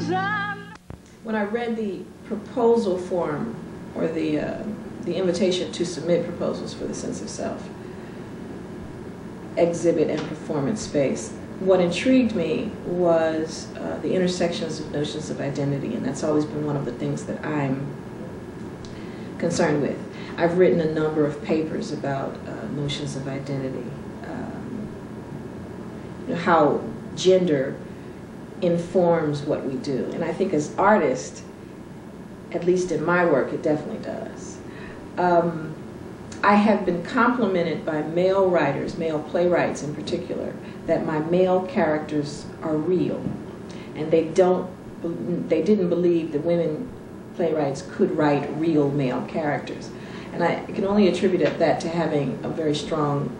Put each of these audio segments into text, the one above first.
When I read the proposal form, or the invitation to submit proposals for the Sense of Self exhibit and performance space, what intrigued me was the intersections of notions of identity, and that's always been one of the things that I'm concerned with. I've written a number of papers about notions of identity, how gender informs what we do. And I think as artists, at least in my work, it definitely does. I have been complimented by male writers, male playwrights in particular, that my male characters are real. And they didn't believe that women playwrights could write real male characters. And I can only attribute that to having a very strong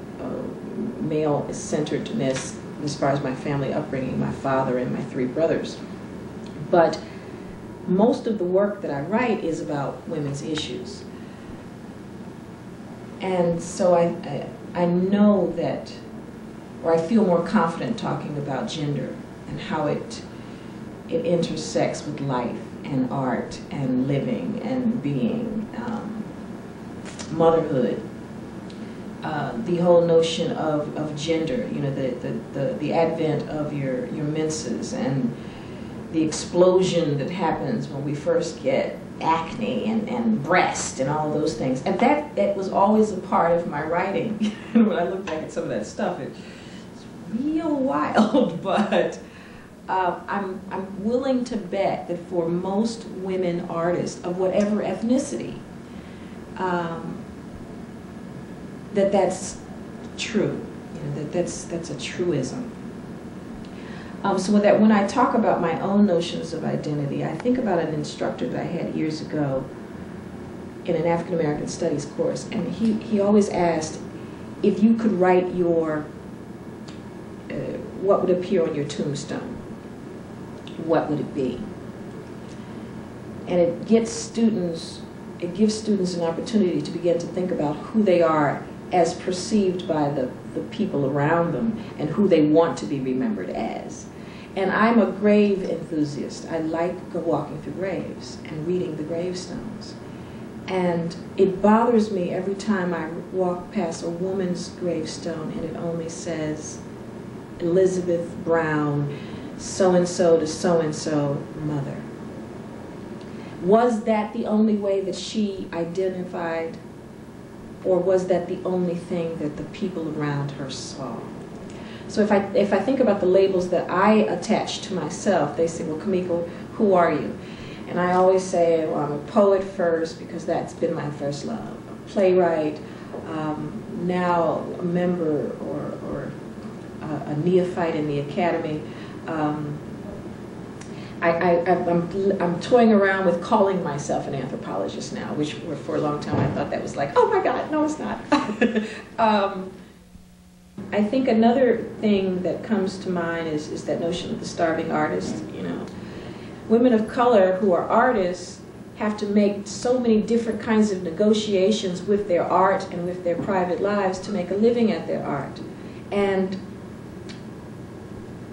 male-centeredness as far as my family upbringing, my father and my 3 brothers. But most of the work that I write is about women's issues. And so I know that, or I feel more confident talking about gender and how it intersects with life and art and living and being, motherhood. The whole notion of gender, you know, the advent of your menses and the explosion that happens when we first get acne and breast and all those things. And that was always a part of my writing. And when I look back at some of that stuff, it's real wild, but I'm willing to bet that for most women artists of whatever ethnicity, that's true. You know, that's a truism. So with that, when I talk about my own notions of identity, I think about an instructor that I had years ago in an African American Studies course, and he always asked, if you could write your what would appear on your tombstone, what would it be? And it gives students an opportunity to begin to think about who they are as perceived by the people around them and who they want to be remembered as. And I'm a grave enthusiast. I like walking through graves and reading the gravestones. And it bothers me every time I walk past a woman's gravestone and it only says Elizabeth Brown, so-and-so to so-and-so, mother. Was that the only way that she identified, or was that the only thing that the people around her saw? So if I think about the labels that I attach to myself, they say, well, Kimmika, who are you? And I always say, well, I'm a poet first, because that's been my first love. A playwright, now a member or a neophyte in the academy. I'm toying around with calling myself an anthropologist now, which for a long time I thought that was like, oh my God, no it's not. I think another thing that comes to mind is that notion of the starving artist. You know, women of color who are artists have to make so many different kinds of negotiations with their art and with their private lives to make a living at their art. And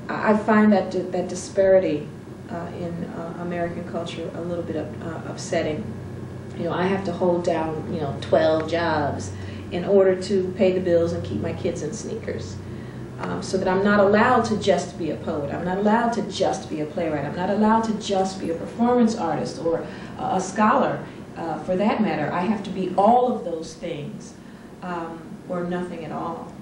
I find that disparity in American culture a little bit upsetting. You know, I have to hold down, 12 jobs in order to pay the bills and keep my kids in sneakers. So that I'm not allowed to just be a poet. I'm not allowed to just be a playwright. I'm not allowed to just be a performance artist or a scholar, for that matter. I have to be all of those things or nothing at all.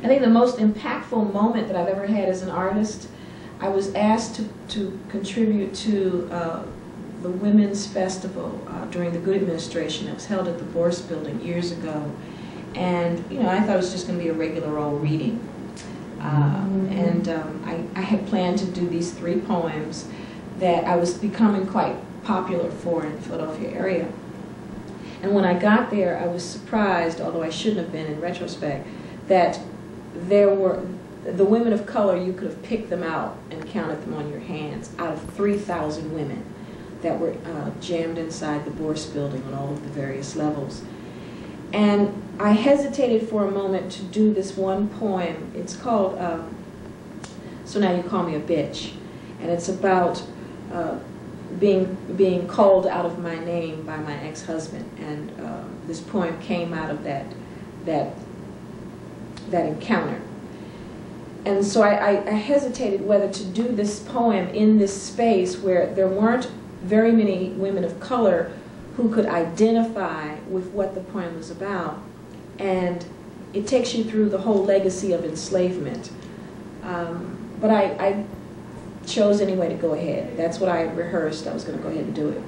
I think the most impactful moment that I've ever had as an artist, I was asked to contribute to the Women's Festival during the Good Administration. It was held at the Bourse Building years ago. And, I thought it was just going to be a regular old reading. I had planned to do these 3 poems that I was becoming quite popular for in the Philadelphia area. And when I got there, I was surprised, although I shouldn't have been in retrospect, that there were, the women of color, you could have picked them out and counted them on your hands, out of 3,000 women that were jammed inside the Bourse Building on all of the various levels. And I hesitated for a moment to do this one poem. It's called So Now You Call Me a Bitch. And it's about being called out of my name by my ex-husband. And this poem came out of that encounter. And so I hesitated whether to do this poem in this space where there weren't very many women of color who could identify with what the poem was about. And it takes you through the whole legacy of enslavement. But I chose anyway to go ahead. That's what I had rehearsed. I was going to go ahead and do it.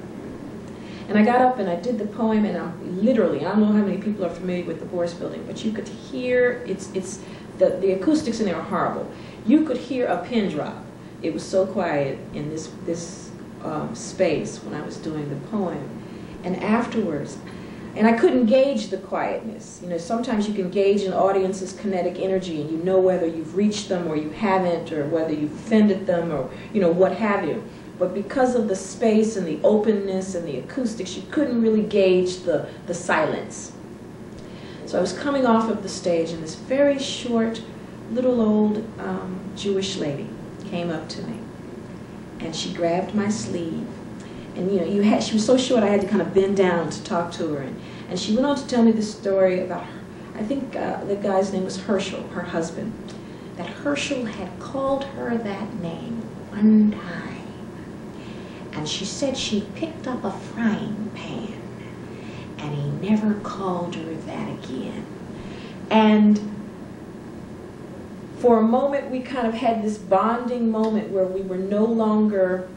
And I got up and I did the poem, and I'm literally, I don't know how many people are familiar with the Bourse Building, but you could hear, the acoustics in there are horrible. You could hear a pin drop. It was so quiet in this space when I was doing the poem. And afterwards, and I couldn't gauge the quietness. You know, sometimes you can gauge an audience's kinetic energy and you know whether you've reached them or you haven't, or whether you've offended them, or, you know, what have you. But because of the space and the openness and the acoustics, you couldn't really gauge the silence. So I was coming off of the stage, and this very short, little old Jewish lady came up to me, and she grabbed my sleeve. And you know, she was so short I had to kind of bend down to talk to her. And she went on to tell me this story about her. I think the guy's name was Herschel, her husband. That Herschel had called her that name one time. And she said she picked up a frying pan, and he never called her that again. And for a moment we kind of had this bonding moment where we were no longer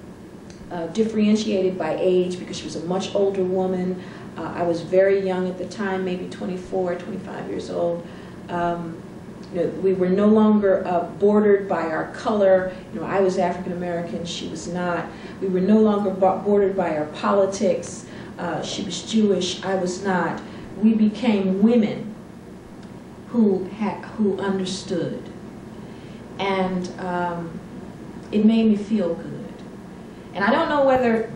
differentiated by age, because she was a much older woman. I was very young at the time, maybe 24, 25 years old. You know, we were no longer bordered by our color. You know, I was African American, she was not. We were no longer bordered by our politics. She was Jewish, I was not. We became women who understood, and it made me feel good. And I don't know whether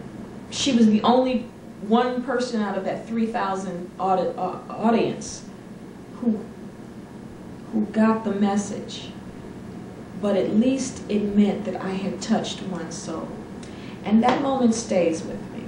she was the only one person out of that 3,000 audience who got the message, but at least it meant that I had touched one soul. And that moment stays with me.